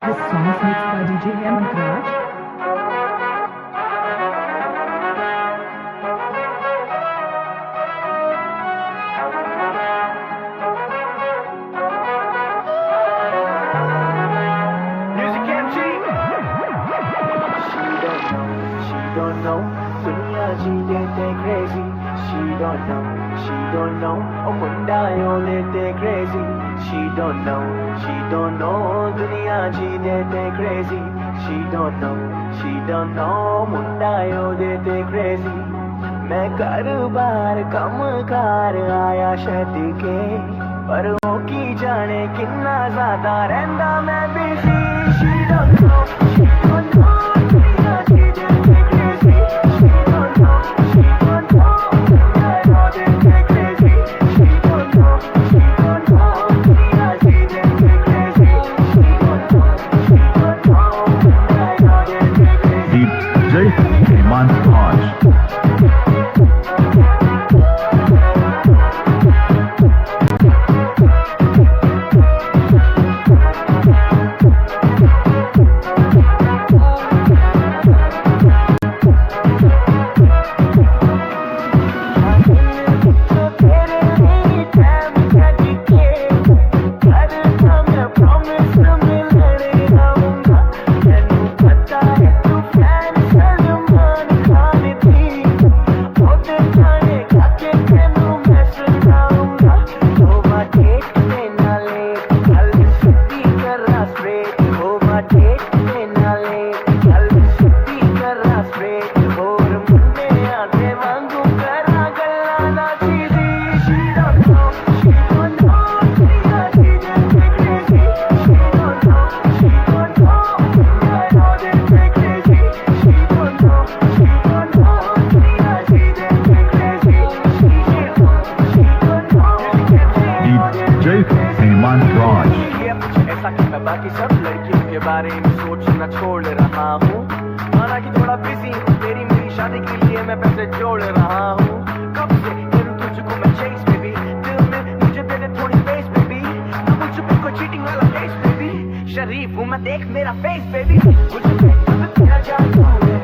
This song is mixed by DJ Hemant Raj. Music MG. She don't know. Dunya jeete te crazy. She don't know. Oh munda yo te crazy. She don't know. Dunya jeete te crazy. She don't know. Munda yo te crazy. मैं कर बार कम car आया शहद के पर वो की जाने कितना ज्यादा रहंदा मैं बिजी she don't know दुनिया की जैसे crazy she don't know I know they crazy she don't know दुनिया की जैसे crazy she don't know I know they crazy DJ Hemant Raj. Hemant Raj. ऐसा कि मैं बाकी सब लड़कियों के बारे में सोचना छोड़ रहा हूँ माना कि थोड़ा बिजी हूँ तेरी मेरी शादी के लिए मैं पैसे जोड़ रहा हूँ कब से करूँ तुझको मैं चेस बेबी दिल में मुझे दे दे थोड़ी स्पेस बेबी ना मुझ पे कोई चीटिंग वाला केस बेबी शरीफ हूँ मैं देख मेरा फेस बेबी मुझे तेरा जादू